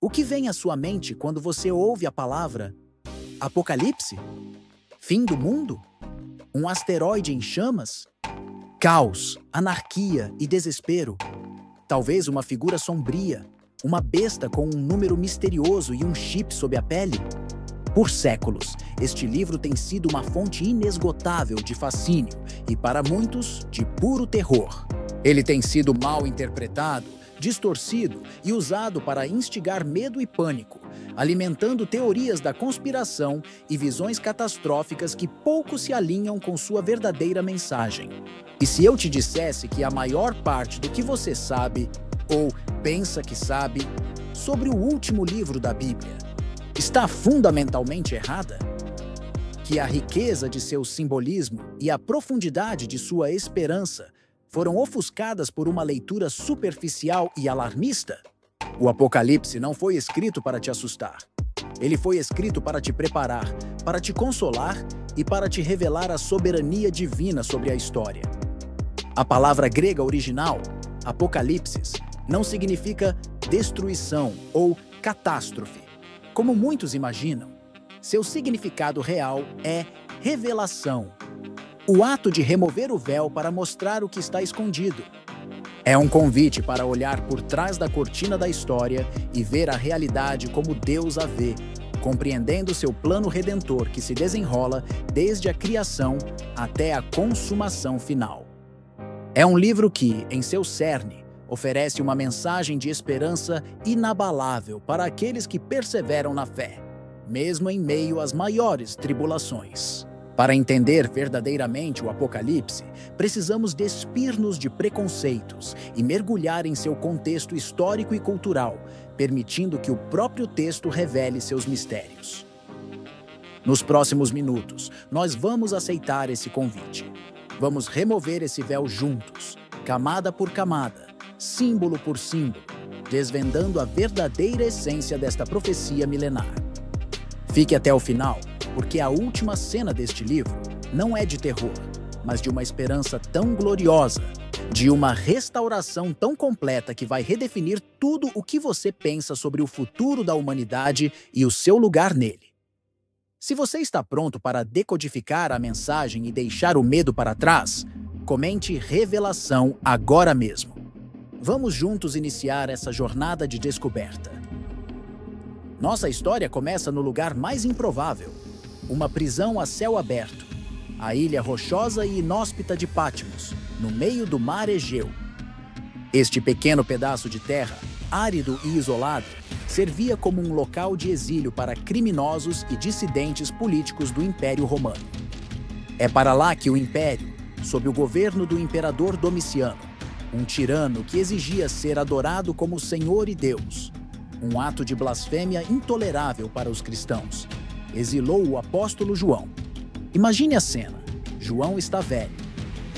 O que vem à sua mente quando você ouve a palavra Apocalipse? Fim do mundo? Um asteroide em chamas? Caos, anarquia e desespero? Talvez uma figura sombria, uma besta com um número misterioso e um chip sob a pele? Por séculos, este livro tem sido uma fonte inesgotável de fascínio e, para muitos, de puro terror. Ele tem sido mal interpretado, distorcido e usado para instigar medo e pânico, alimentando teorias da conspiração e visões catastróficas que pouco se alinham com sua verdadeira mensagem. E se eu te dissesse que a maior parte do que você sabe, ou pensa que sabe, sobre o último livro da Bíblia, está fundamentalmente errada? Que a riqueza de seu simbolismo e a profundidade de sua esperança foram ofuscadas por uma leitura superficial e alarmista? O Apocalipse não foi escrito para te assustar. Ele foi escrito para te preparar, para te consolar e para te revelar a soberania divina sobre a história. A palavra grega original, apocalipsis, não significa destruição ou catástrofe, como muitos imaginam. Seu significado real é revelação, o ato de remover o véu para mostrar o que está escondido. É um convite para olhar por trás da cortina da história e ver a realidade como Deus a vê, compreendendo seu plano redentor que se desenrola desde a criação até a consumação final. É um livro que, em seu cerne, oferece uma mensagem de esperança inabalável para aqueles que perseveram na fé, mesmo em meio às maiores tribulações. Para entender verdadeiramente o Apocalipse, precisamos despir-nos de preconceitos e mergulhar em seu contexto histórico e cultural, permitindo que o próprio texto revele seus mistérios. Nos próximos minutos, nós vamos aceitar esse convite. Vamos remover esse véu juntos, camada por camada, símbolo por símbolo, desvendando a verdadeira essência desta profecia milenar. Fique até o final, porque a última cena deste livro não é de terror, mas de uma esperança tão gloriosa, de uma restauração tão completa que vai redefinir tudo o que você pensa sobre o futuro da humanidade e o seu lugar nele. Se você está pronto para decodificar a mensagem e deixar o medo para trás, comente Revelação agora mesmo. Vamos juntos iniciar essa jornada de descoberta. Nossa história começa no lugar mais improvável, uma prisão a céu aberto, a ilha rochosa e inóspita de Patmos, no meio do mar Egeu. Este pequeno pedaço de terra, árido e isolado, servia como um local de exílio para criminosos e dissidentes políticos do Império Romano. É para lá que o Império, sob o governo do imperador Domiciano, um tirano que exigia ser adorado como Senhor e Deus, um ato de blasfêmia intolerável para os cristãos, exilou o apóstolo João. Imagine a cena. João está velho,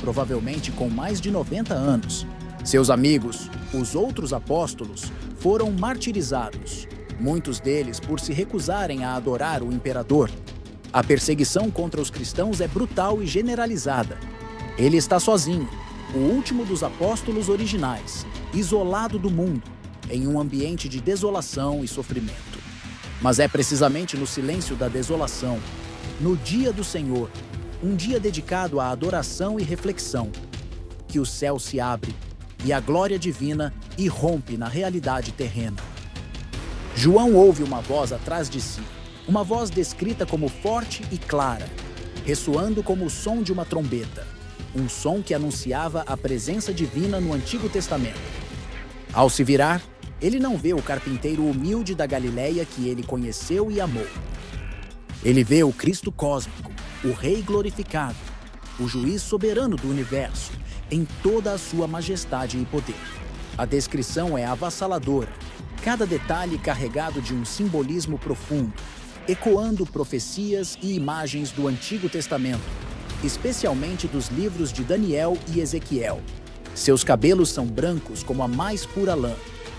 provavelmente com mais de 90 anos. Seus amigos, os outros apóstolos, foram martirizados, muitos deles por se recusarem a adorar o imperador. A perseguição contra os cristãos é brutal e generalizada. Ele está sozinho, o último dos apóstolos originais, isolado do mundo, em um ambiente de desolação e sofrimento. Mas é precisamente no silêncio da desolação, no dia do Senhor, um dia dedicado à adoração e reflexão, que o céu se abre e a glória divina irrompe na realidade terrena. João ouve uma voz atrás de si, uma voz descrita como forte e clara, ressoando como o som de uma trombeta, um som que anunciava a presença divina no Antigo Testamento. Ao se virar, ele não vê o carpinteiro humilde da Galileia que ele conheceu e amou. Ele vê o Cristo cósmico, o Rei glorificado, o juiz soberano do universo, em toda a sua majestade e poder. A descrição é avassaladora, cada detalhe carregado de um simbolismo profundo, ecoando profecias e imagens do Antigo Testamento, especialmente dos livros de Daniel e Ezequiel. Seus cabelos são brancos como a mais pura lã,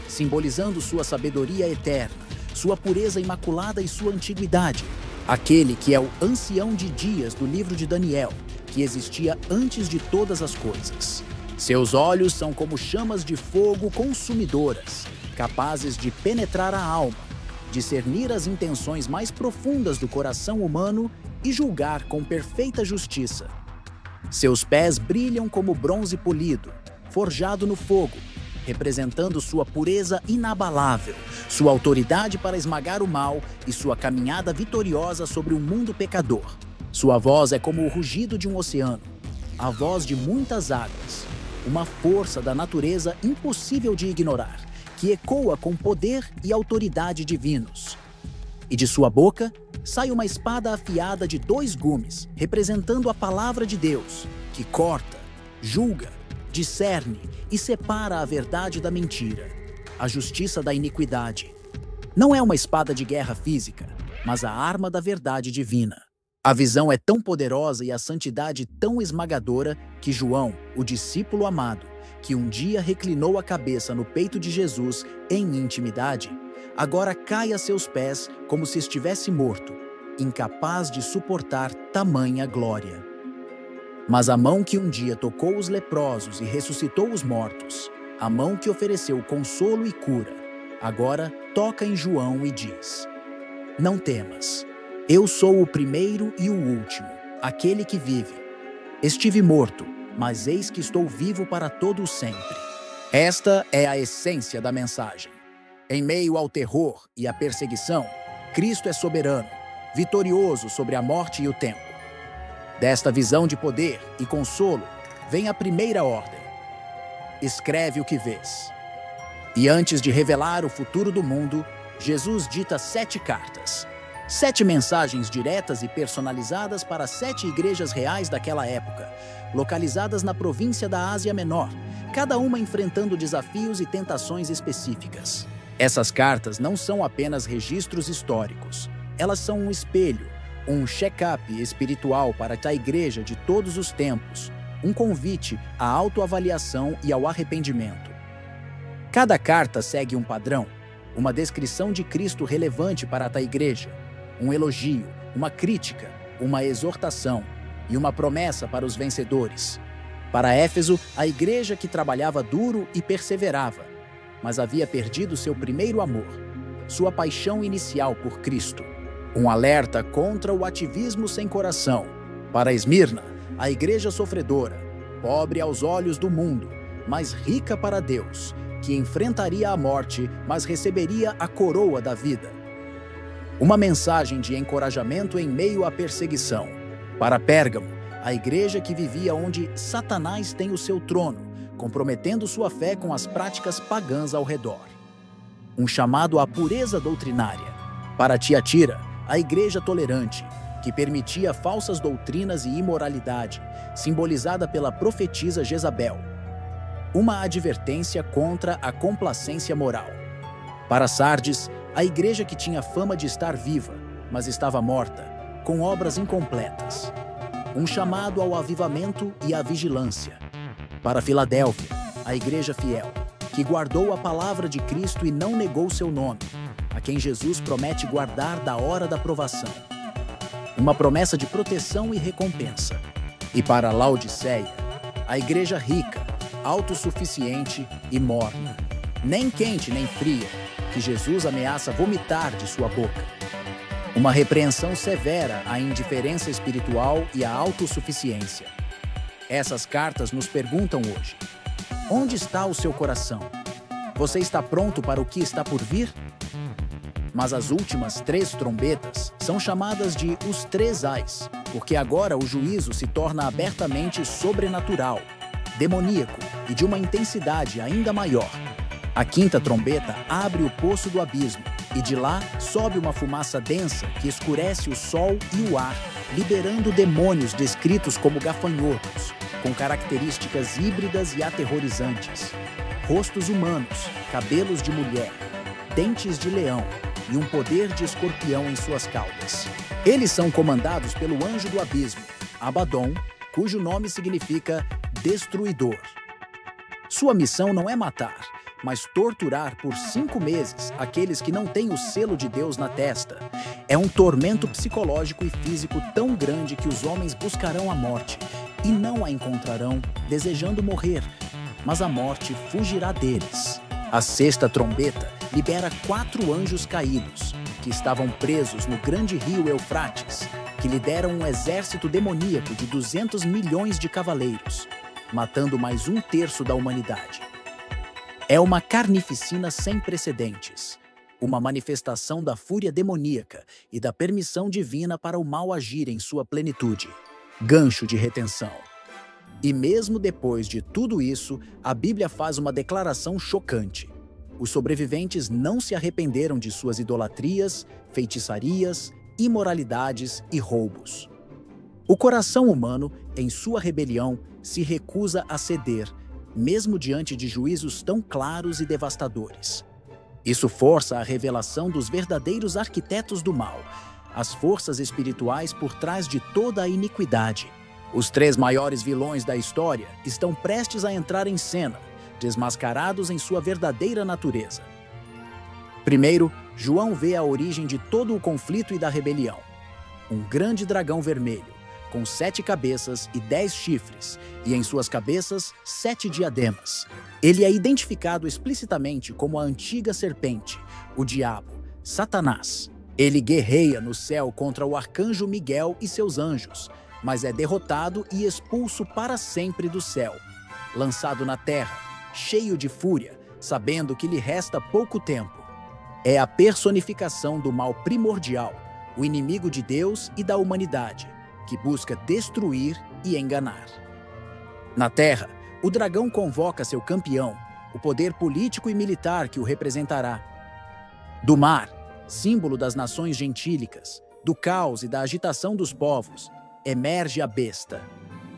simbolizando sua sabedoria eterna, sua pureza imaculada e sua antiguidade. Aquele que é o ancião de dias do livro de Daniel, que existia antes de todas as coisas. Seus olhos são como chamas de fogo consumidoras, capazes de penetrar a alma, discernir as intenções mais profundas do coração humano e julgar com perfeita justiça. Seus pés brilham como bronze polido, forjado no fogo, representando sua pureza inabalável, sua autoridade para esmagar o mal e sua caminhada vitoriosa sobre um mundo pecador. Sua voz é como o rugido de um oceano, a voz de muitas águas, uma força da natureza impossível de ignorar, que ecoa com poder e autoridade divinos. E de sua boca sai uma espada afiada de 2 gumes, representando a palavra de Deus, que corta, julga, discerne e separa a verdade da mentira, a justiça da iniquidade. Não é uma espada de guerra física, mas a arma da verdade divina. A visão é tão poderosa e a santidade tão esmagadora que João, o discípulo amado, que um dia reclinou a cabeça no peito de Jesus em intimidade, agora cai a seus pés como se estivesse morto, incapaz de suportar tamanha glória. Mas a mão que um dia tocou os leprosos e ressuscitou os mortos, a mão que ofereceu consolo e cura, agora toca em João e diz: Não temas, eu sou o primeiro e o último, aquele que vive. Estive morto, mas eis que estou vivo para todo o sempre. Esta é a essência da mensagem. Em meio ao terror e à perseguição, Cristo é soberano, vitorioso sobre a morte e o tempo. Desta visão de poder e consolo vem a primeira ordem: escreve o que vês. E antes de revelar o futuro do mundo, Jesus dita 7 cartas. 7 mensagens diretas e personalizadas para 7 igrejas reais daquela época, localizadas na província da Ásia Menor, cada uma enfrentando desafios e tentações específicas. Essas cartas não são apenas registros históricos. Elas são um espelho, um check-up espiritual para a igreja de todos os tempos, um convite à autoavaliação e ao arrependimento. Cada carta segue um padrão, uma descrição de Cristo relevante para a igreja, um elogio, uma crítica, uma exortação e uma promessa para os vencedores. Para Éfeso, a igreja que trabalhava duro e perseverava, mas havia perdido seu primeiro amor, sua paixão inicial por Cristo. Um alerta contra o ativismo sem coração. Para Esmirna, a igreja sofredora, pobre aos olhos do mundo, mas rica para Deus, que enfrentaria a morte, mas receberia a coroa da vida. Uma mensagem de encorajamento em meio à perseguição. Para Pérgamo, a igreja que vivia onde Satanás tem o seu trono, comprometendo sua fé com as práticas pagãs ao redor. Um chamado à pureza doutrinária. Para Tiatira, a igreja tolerante, que permitia falsas doutrinas e imoralidade, simbolizada pela profetisa Jezabel. Uma advertência contra a complacência moral. Para Sardes, a igreja que tinha fama de estar viva, mas estava morta, com obras incompletas. Um chamado ao avivamento e à vigilância. Para Filadélfia, a igreja fiel, que guardou a palavra de Cristo e não negou seu nome, a quem Jesus promete guardar da hora da provação. Uma promessa de proteção e recompensa. E para Laodiceia, a igreja rica, autossuficiente e morna, nem quente nem fria, que Jesus ameaça vomitar de sua boca. Uma repreensão severa à indiferença espiritual e à autossuficiência. Essas cartas nos perguntam hoje: onde está o seu coração? Você está pronto para o que está por vir? Mas as últimas 3 trombetas são chamadas de os 3 ais, porque agora o juízo se torna abertamente sobrenatural, demoníaco e de uma intensidade ainda maior. A 5ª trombeta abre o poço do abismo, e de lá sobe uma fumaça densa que escurece o sol e o ar, liberando demônios descritos como gafanhotos, com características híbridas e aterrorizantes. Rostos humanos, cabelos de mulher, dentes de leão e um poder de escorpião em suas caudas. Eles são comandados pelo anjo do abismo, Abaddon, cujo nome significa destruidor. Sua missão não é matar, mas torturar por 5 meses aqueles que não têm o selo de Deus na testa. É um tormento psicológico e físico tão grande que os homens buscarão a morte e não a encontrarão, desejando morrer, mas a morte fugirá deles. A sexta trombeta libera 4 anjos caídos, que estavam presos no grande rio Eufrates, que lideram um exército demoníaco de 200 milhões de cavaleiros, matando mais 1/3 da humanidade. É uma carnificina sem precedentes, uma manifestação da fúria demoníaca e da permissão divina para o mal agir em sua plenitude. Gancho de retenção. E mesmo depois de tudo isso, a Bíblia faz uma declaração chocante. Os sobreviventes não se arrependeram de suas idolatrias, feitiçarias, imoralidades e roubos. O coração humano, em sua rebelião, se recusa a ceder, mesmo diante de juízos tão claros e devastadores. Isso força a revelação dos verdadeiros arquitetos do mal, as forças espirituais por trás de toda a iniquidade. Os 3 maiores vilões da história estão prestes a entrar em cena, desmascarados em sua verdadeira natureza. Primeiro, João vê a origem de todo o conflito e da rebelião. Um grande dragão vermelho, com 7 cabeças e 10 chifres, e em suas cabeças 7 diademas. Ele é identificado explicitamente como a antiga serpente, o diabo, Satanás. Ele guerreia no céu contra o arcanjo Miguel e seus anjos, mas é derrotado e expulso para sempre do céu, lançado na terra, cheio de fúria, sabendo que lhe resta pouco tempo. É a personificação do mal primordial, o inimigo de Deus e da humanidade, que busca destruir e enganar. Na terra, o dragão convoca seu campeão, o poder político e militar que o representará. Do mar, símbolo das nações gentílicas, do caos e da agitação dos povos, emerge a besta,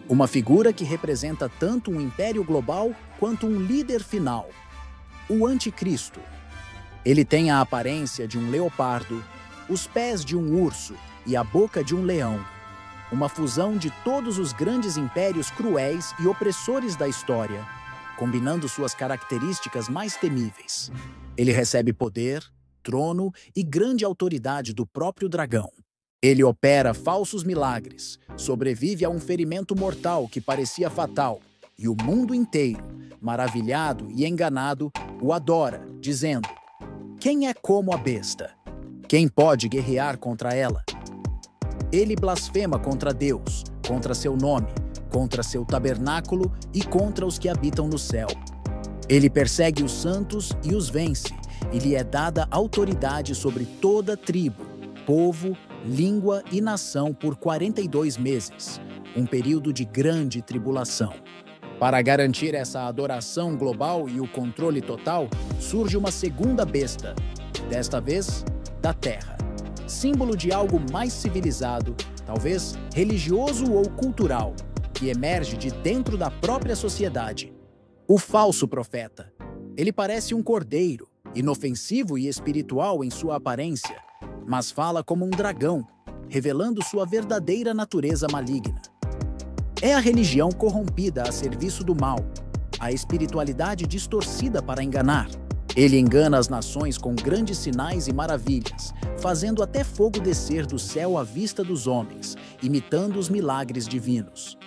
uma figura que representa tanto um império global quanto um líder final, o anticristo. Ele tem a aparência de um leopardo, os pés de um urso e a boca de um leão, uma fusão de todos os grandes impérios cruéis e opressores da história, combinando suas características mais temíveis. Ele recebe poder, trono e grande autoridade do próprio dragão. Ele opera falsos milagres, sobrevive a um ferimento mortal que parecia fatal, e o mundo inteiro, maravilhado e enganado, o adora, dizendo: quem é como a besta? Quem pode guerrear contra ela? Ele blasfema contra Deus, contra seu nome, contra seu tabernáculo e contra os que habitam no céu. Ele persegue os santos e os vence, e lhe é dada autoridade sobre toda tribo, povo, língua e nação por 42 meses, um período de grande tribulação. Para garantir essa adoração global e o controle total, surge uma segunda besta, desta vez da Terra, símbolo de algo mais civilizado, talvez religioso ou cultural, que emerge de dentro da própria sociedade. O falso profeta. Ele parece um cordeiro, inofensivo e espiritual em sua aparência, mas fala como um dragão, revelando sua verdadeira natureza maligna. É a religião corrompida a serviço do mal, a espiritualidade distorcida para enganar. Ele engana as nações com grandes sinais e maravilhas, fazendo até fogo descer do céu à vista dos homens, imitando os milagres divinos.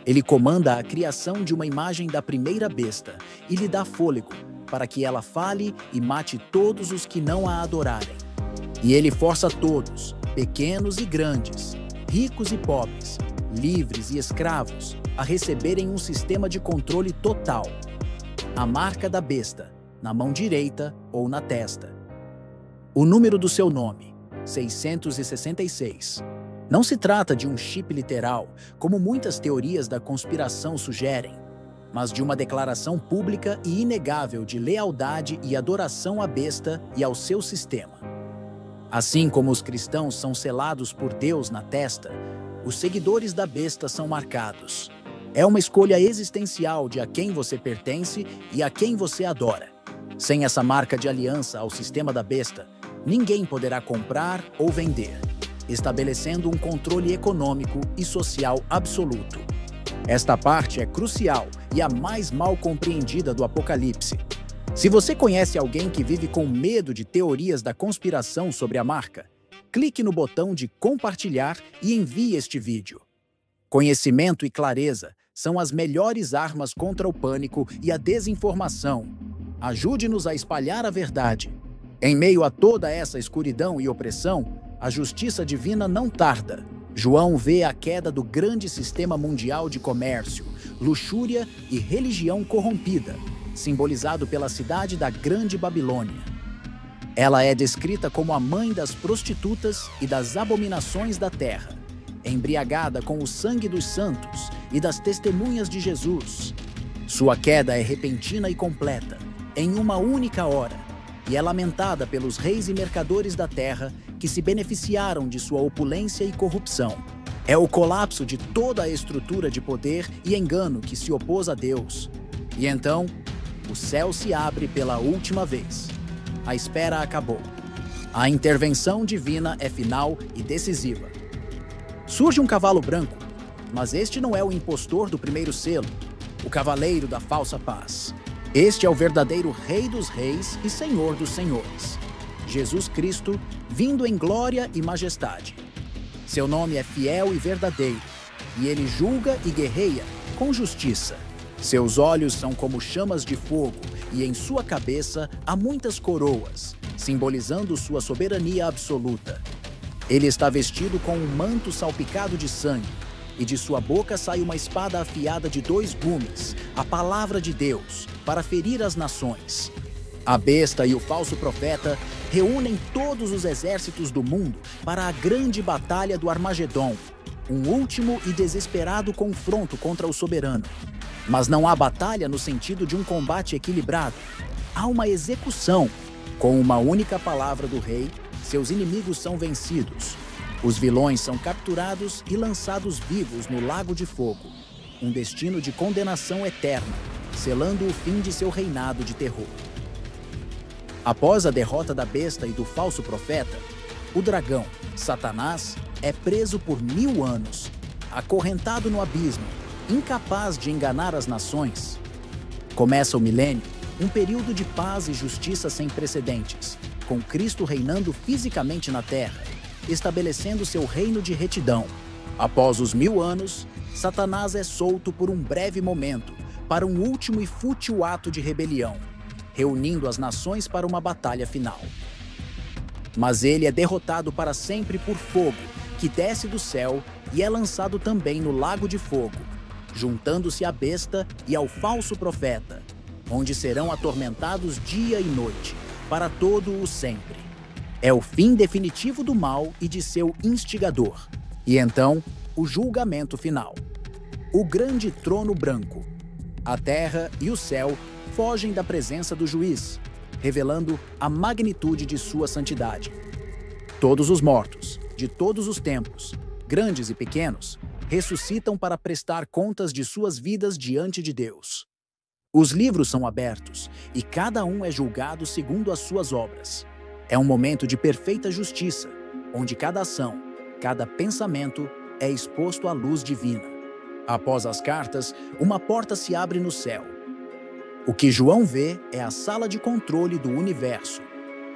Ele comanda a criação de uma imagem da primeira besta e lhe dá fôlego, para que ela fale e mate todos os que não a adorarem. E ele força todos, pequenos e grandes, ricos e pobres, livres e escravos, a receberem um sistema de controle total. A marca da besta, na mão direita ou na testa. O número do seu nome, 666. Não se trata de um chip literal, como muitas teorias da conspiração sugerem, mas de uma declaração pública e inegável de lealdade e adoração à besta e ao seu sistema. Assim como os cristãos são selados por Deus na testa, os seguidores da besta são marcados. É uma escolha existencial de a quem você pertence e a quem você adora. Sem essa marca de aliança ao sistema da besta, ninguém poderá comprar ou vender, estabelecendo um controle econômico e social absoluto. Esta parte é crucial e a mais mal compreendida do Apocalipse. Se você conhece alguém que vive com medo de teorias da conspiração sobre a marca, clique no botão de compartilhar e envie este vídeo. Conhecimento e clareza são as melhores armas contra o pânico e a desinformação. ajude-nos a espalhar a verdade. Em meio a toda essa escuridão e opressão, a justiça divina não tarda. João vê a queda do grande sistema mundial de comércio, luxúria e religião corrompida, simbolizado pela cidade da Grande Babilônia. Ela é descrita como a mãe das prostitutas e das abominações da terra, embriagada com o sangue dos santos e das testemunhas de Jesus. Sua queda é repentina e completa, em uma única hora, e é lamentada pelos reis e mercadores da terra que se beneficiaram de sua opulência e corrupção. É o colapso de toda a estrutura de poder e engano que se opôs a Deus. E então, o céu se abre pela última vez. A espera acabou. A intervenção divina é final e decisiva. Surge um cavalo branco, mas este não é o impostor do primeiro selo, o cavaleiro da falsa paz. Este é o verdadeiro Rei dos Reis e Senhor dos Senhores, Jesus Cristo, vindo em glória e majestade. Seu nome é fiel e verdadeiro, e ele julga e guerreia com justiça. Seus olhos são como chamas de fogo, e em sua cabeça há muitas coroas, simbolizando sua soberania absoluta. Ele está vestido com um manto salpicado de sangue, e de sua boca sai uma espada afiada de 2 gumes, a palavra de Deus, para ferir as nações. A besta e o falso profeta reúnem todos os exércitos do mundo para a grande batalha do Armagedon, um último e desesperado confronto contra o soberano. Mas não há batalha no sentido de um combate equilibrado. Há uma execução. Com uma única palavra do rei, seus inimigos são vencidos. Os vilões são capturados e lançados vivos no lago de fogo, um destino de condenação eterna, selando o fim de seu reinado de terror. Após a derrota da besta e do falso profeta, o dragão, Satanás, é preso por 1000 anos, acorrentado no abismo, incapaz de enganar as nações. Começa o milênio, um período de paz e justiça sem precedentes, com Cristo reinando fisicamente na terra, estabelecendo seu reino de retidão. Após os 1000 anos, Satanás é solto por um breve momento para um último e fútil ato de rebelião, reunindo as nações para uma batalha final. Mas ele é derrotado para sempre por fogo, que desce do céu e é lançado também no lago de fogo, juntando-se à besta e ao falso profeta, onde serão atormentados dia e noite, para todo o sempre. É o fim definitivo do mal e de seu instigador. E então, o julgamento final. O grande trono branco. A terra e o céu fogem da presença do juiz, revelando a magnitude de sua santidade. Todos os mortos, de todos os tempos, grandes e pequenos, ressuscitam para prestar contas de suas vidas diante de Deus. Os livros são abertos e cada um é julgado segundo as suas obras. É um momento de perfeita justiça, onde cada ação, cada pensamento é exposto à luz divina. Após as cartas, uma porta se abre no céu. O que João vê é a sala de controle do universo,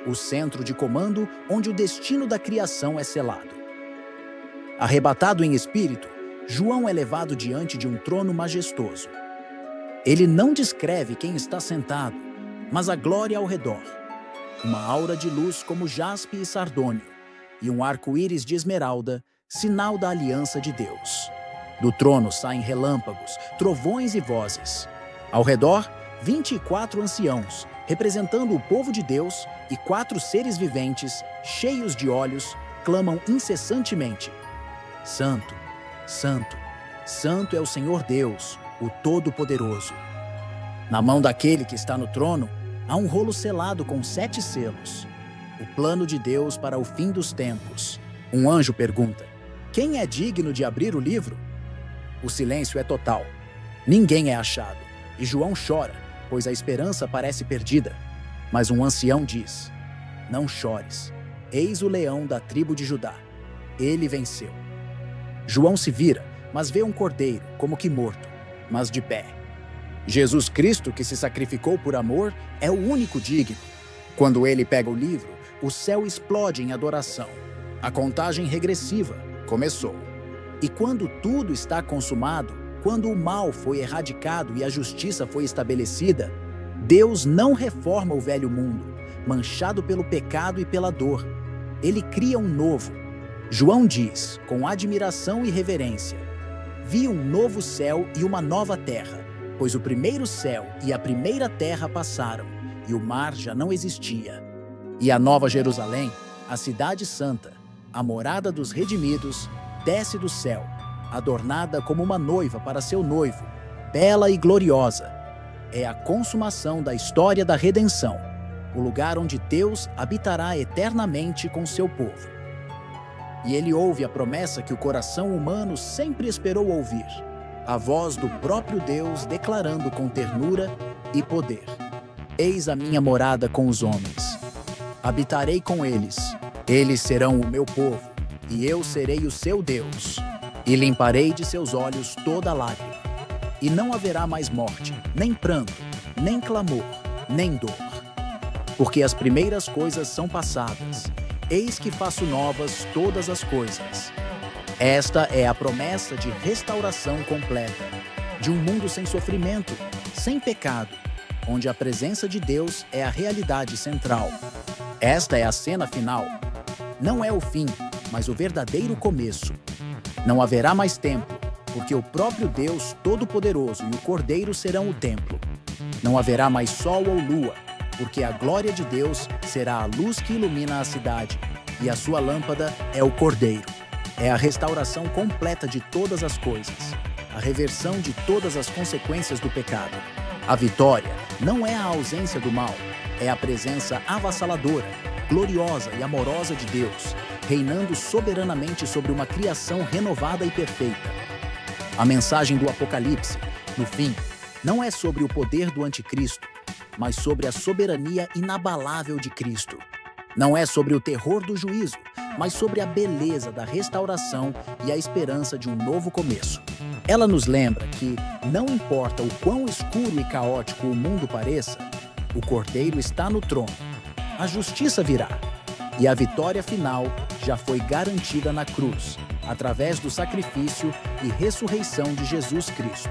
o centro de comando onde o destino da criação é selado. Arrebatado em espírito, João é levado diante de um trono majestoso. Ele não descreve quem está sentado, mas a glória ao redor. Uma aura de luz como jaspe e sardônio, e um arco-íris de esmeralda, sinal da aliança de Deus. Do trono saem relâmpagos, trovões e vozes. Ao redor, 24 anciãos, representando o povo de Deus, e 4 seres viventes, cheios de olhos, clamam incessantemente: Santo, Santo, Santo é o Senhor Deus, o Todo-Poderoso. Na mão daquele que está no trono, há um rolo selado com 7 selos. O plano de Deus para o fim dos tempos. Um anjo pergunta: quem é digno de abrir o livro? O silêncio é total. Ninguém é achado. E João chora, pois a esperança parece perdida. Mas um ancião diz: não chores. Eis o leão da tribo de Judá. Ele venceu. João se vira, mas vê um cordeiro, como que morto, mas de pé. Jesus Cristo, que se sacrificou por amor, é o único digno. Quando ele pega o livro, o céu explode em adoração. A contagem regressiva começou. E quando tudo está consumado, quando o mal foi erradicado e a justiça foi estabelecida, Deus não reforma o velho mundo, manchado pelo pecado e pela dor. Ele cria um novo. João diz, com admiração e reverência: vi um novo céu e uma nova terra, pois o primeiro céu e a primeira terra passaram, e o mar já não existia. E a nova Jerusalém, a cidade santa, a morada dos redimidos, desce do céu, adornada como uma noiva para seu noivo, bela e gloriosa. É a consumação da história da redenção, o lugar onde Deus habitará eternamente com seu povo. E ele ouve a promessa que o coração humano sempre esperou ouvir, a voz do próprio Deus declarando com ternura e poder: eis a minha morada com os homens. Habitarei com eles, eles serão o meu povo, e eu serei o seu Deus. E limparei de seus olhos toda lágrima. E não haverá mais morte, nem pranto, nem clamor, nem dor. Porque as primeiras coisas são passadas. Eis que faço novas todas as coisas. Esta é a promessa de restauração completa, de um mundo sem sofrimento, sem pecado, onde a presença de Deus é a realidade central. Esta é a cena final. Não é o fim, mas o verdadeiro começo. Não haverá mais templo, porque o próprio Deus Todo-Poderoso e o Cordeiro serão o templo. Não haverá mais sol ou lua, porque a glória de Deus será a luz que ilumina a cidade, e a sua lâmpada é o Cordeiro. É a restauração completa de todas as coisas, a reversão de todas as consequências do pecado. A vitória não é a ausência do mal, é a presença avassaladora, gloriosa e amorosa de Deus, reinando soberanamente sobre uma criação renovada e perfeita. A mensagem do Apocalipse, no fim, não é sobre o poder do anticristo, mas sobre a soberania inabalável de Cristo. Não é sobre o terror do juízo, mas sobre a beleza da restauração e a esperança de um novo começo. Ela nos lembra que, não importa o quão escuro e caótico o mundo pareça, o Cordeiro está no trono, a justiça virá, e a vitória final já foi garantida na cruz, através do sacrifício e ressurreição de Jesus Cristo.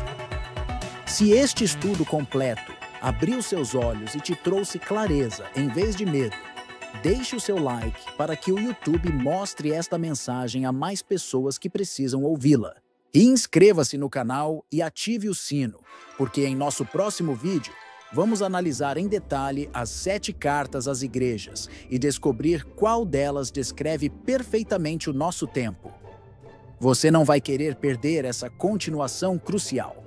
Se este estudo completo abriu seus olhos e te trouxe clareza em vez de medo, deixe o seu like para que o YouTube mostre esta mensagem a mais pessoas que precisam ouvi-la. E inscreva-se no canal e ative o sino, porque em nosso próximo vídeo vamos analisar em detalhe as 7 cartas às igrejas e descobrir qual delas descreve perfeitamente o nosso tempo. Você não vai querer perder essa continuação crucial.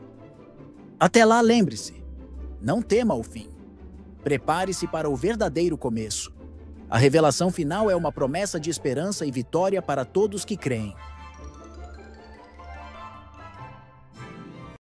Até lá, lembre-se, não tema o fim. Prepare-se para o verdadeiro começo. A revelação final é uma promessa de esperança e vitória para todos que creem.